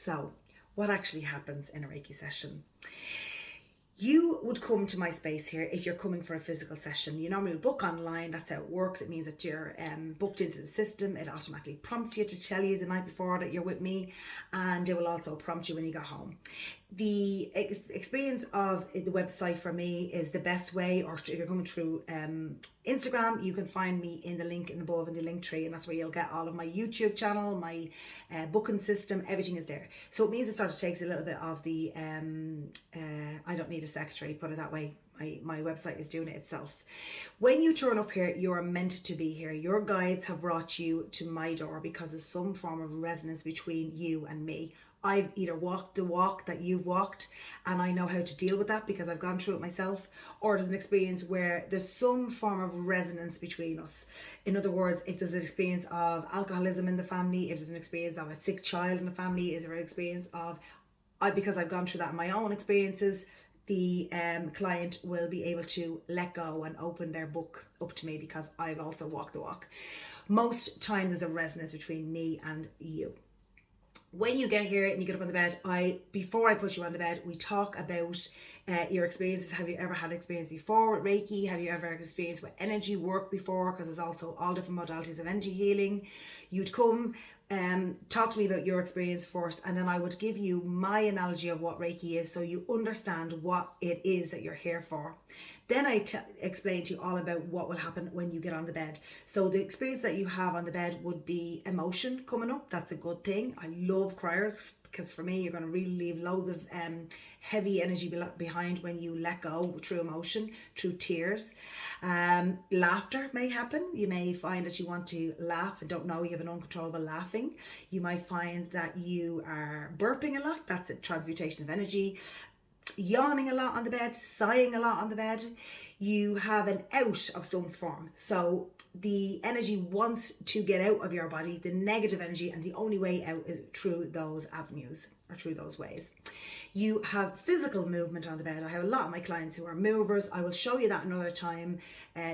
So what actually happens in a Reiki session? You would come to my space here if you're coming for a physical session. You normally book online. That's how it works. It means that you're booked into the system. It automatically prompts you to tell you the night before that you're with me, and it will also prompt you when you get home. The experience of the website for me is the best way, or if you're coming through Instagram, you can find me in the link in above in the link tree, and that's where you'll get all of my YouTube channel, my booking system, everything is there. So it means it sort of takes a little bit of the I don't need a secretary, put it that way. My website is doing it itself. When you turn up here, you are meant to be here. Your guides have brought you to my door because there's some form of resonance between you and me. I've either walked the walk that you've walked, and I know how to deal with that because I've gone through it myself, or there's an experience where there's some form of resonance between us. In other words, if there's an experience of alcoholism in the family, if there's an experience of a sick child in the family, is there an experience of, because I've gone through that in my own experiences, the client will be able to let go and open their book up to me because I've also walked the walk. Most times there's a resonance between me and you. When you get here and you get up on the bed, before I put you on the bed, we talk about your experiences. Have you ever had experience before with Reiki? Have you ever experienced with energy work before? Because there's also all different modalities of energy healing. You'd come talk to me about your experience first, and then I would give you my analogy of what Reiki is so you understand what it is that you're here for. Then I explain to you all about what will happen when you get on the bed. So the experience that you have on the bed would be emotion coming up. That's a good thing. I love criers because for me, you're going to really leave loads of heavy energy behind when you let go through emotion, through tears. Laughter may happen. You may find that you want to laugh and don't know you have an uncontrollable laughing. You might find that you are burping a lot. That's a transmutation of energy. Yawning a lot on the bed, sighing a lot on the bed. You have an out of some form. So the energy wants to get out of your body, the negative energy, and the only way out is through those avenues or through those ways. You have physical movement on the bed. I have a lot of my clients who are movers. I will show you that another time,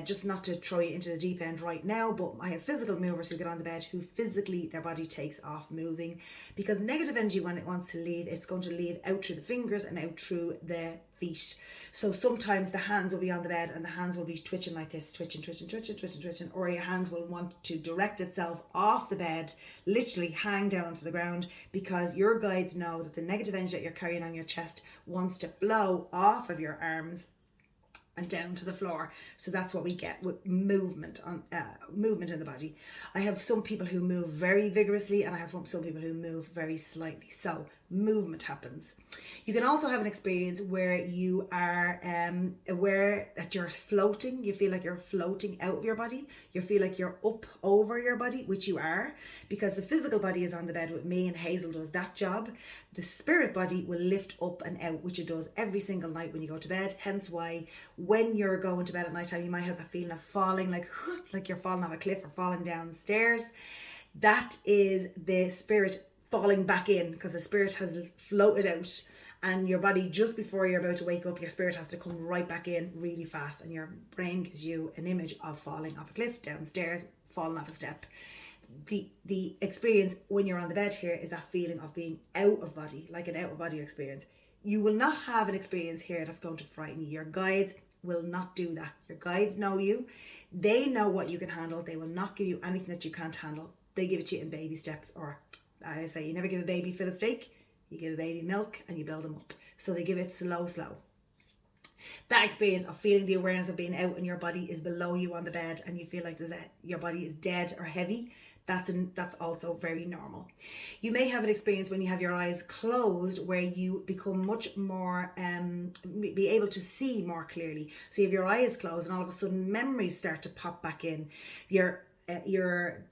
just not to throw you into the deep end right now, but I have physical movers who get on the bed who physically their body takes off moving, because negative energy, when it wants to leave, it's going to leave out through the fingers and out through the feet. So sometimes the hands will be on the bed and the hands will be twitching like this, twitching, or your hands will want to direct itself off the bed, literally hang down onto the ground, because your guides know that the negative energy that you're carrying on your chest wants to flow off of your arms and down to the floor. So that's what we get with movement in the body. I have some people who move very vigorously, and I have some people who move very slightly. So movement happens. You can also have an experience where you are aware that you're floating. You feel like you're floating out of your body. You feel like you're up over your body, which you are, because the physical body is on the bed with me and Hazel does that job. The spirit body will lift up and out, which it does every single night when you go to bed. Hence why when you're going to bed at night time, you might have that feeling of falling, like you're falling off a cliff or falling downstairs. That is the spirit falling back in, because the spirit has floated out, and your body, just before you're about to wake up, your spirit has to come right back in really fast, and your brain gives you an image of falling off a cliff, downstairs, falling off a step. The experience when you're on the bed here is that feeling of being out of body, like an out of body experience. You will not have an experience here that's going to frighten you. Your guides will not do that. Your guides know you. They know what you can handle. They will not give you anything that you can't handle. They give it to you in baby steps, or I say, you never give a baby fill a steak. You give a baby milk and you build them up. So they give it slow. That experience of feeling the awareness of being out and your body is below you on the bed and you feel like your body is dead or heavy, that's also very normal. You may have an experience when you have your eyes closed where you become much more, be able to see more clearly. So you have your eyes closed and all of a sudden memories start to pop back in. Your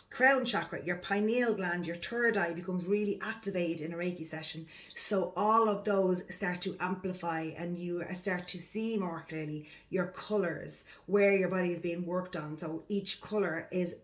crown chakra, your pineal gland, your third eye becomes really activated in a Reiki session. So all of those start to amplify and you start to see more clearly your colours, where your body is being worked on. So each colour is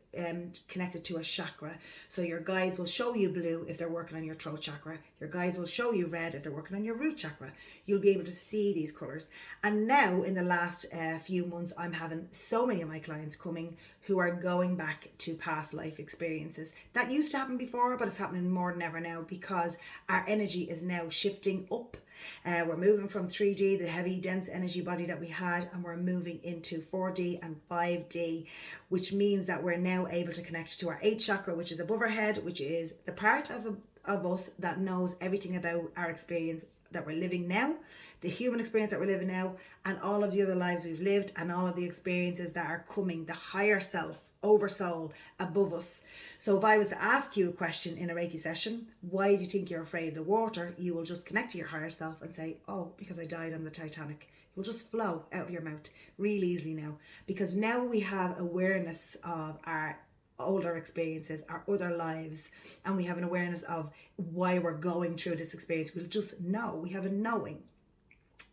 connected to a chakra. So your guides will show you blue if they're working on your throat chakra. Your guides will show you red if they're working on your root chakra. You'll be able to see these colours. And now in the last few months, I'm having so many of my clients coming who are going back to past life experiences. That used to happen before, but it's happening more than ever now because our energy is now shifting up. We're moving from 3D, the heavy, dense energy body that we had, and we're moving into 4D and 5D, which means that we're now able to connect to our 8th chakra, which is above our head, which is the part of us that knows everything about our experience that we're living now, the human experience that we're living now, and all of the other lives we've lived, and all of the experiences that are coming, the higher self, oversoul, above us. So if I was to ask you a question in a Reiki session, why do you think you're afraid of the water? You will just connect to your higher self and say, oh, because I died on the Titanic. It will just flow out of your mouth really easily now, because now we have awareness of our older experiences, our other lives, and we have an awareness of why we're going through this experience. We'll just know, we have a knowing.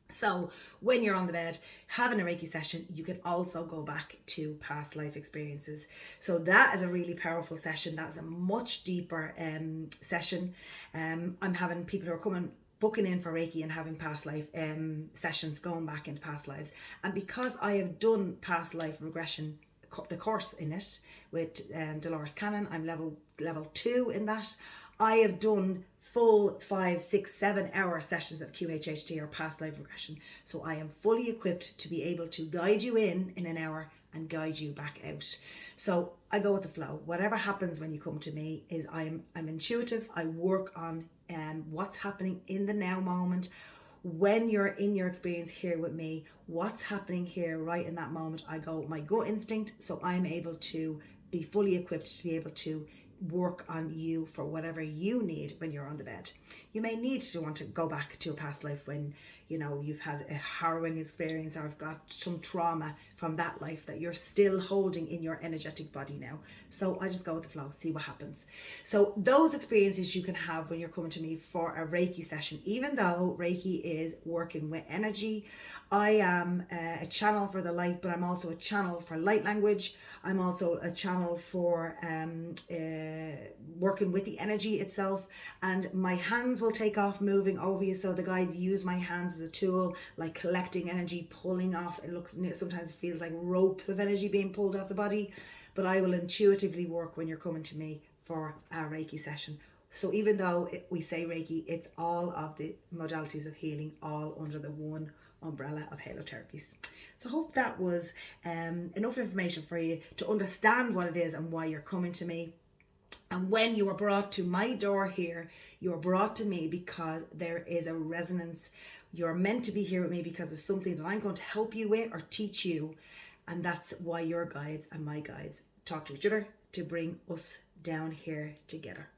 So when you're on the bed having a Reiki session, you can also go back to past life experiences. So that is a really powerful session. That's a much deeper session. I'm having people who are booking in for Reiki and having past life sessions, going back into past lives. And because I have done past life regression, the course in it with Dolores Cannon, I'm level 2 in that. I have done full 5, 6, 7 hour sessions of QHHT or past life regression. So I am fully equipped to be able to guide you in an hour and guide you back out. So I go with the flow. Whatever happens when you come to me is I'm intuitive. I work on what's happening in the now moment. When you're in your experience here with me, what's happening here right in that moment, I go with my gut instinct, so I'm able to be fully equipped to be able to work on you for whatever you need when you're on the bed. You may need to want to go back to a past life when, you know, you've had a harrowing experience or have got some trauma from that life that you're still holding in your energetic body now. So I just go with the flow, see what happens. So those experiences you can have when you're coming to me for a Reiki session. Even though Reiki is working with energy, I am a channel for the light, but I'm also a channel for light language. I'm also a channel for working with the energy itself, and my hands will take off moving over you. So the guides use my hands as a tool, like collecting energy, pulling off. It looks, sometimes it feels like ropes of energy being pulled off the body, but I will intuitively work when you're coming to me for a Reiki session. So even though we say Reiki, it's all of the modalities of healing, all under the one umbrella of Halo Therapies. So I hope that was enough information for you to understand what it is and why you're coming to me. And when you are brought to my door here, you are brought to me because there is a resonance. You're meant to be here with me because of something that I'm going to help you with or teach you. And that's why your guides and my guides talk to each other to bring us down here together.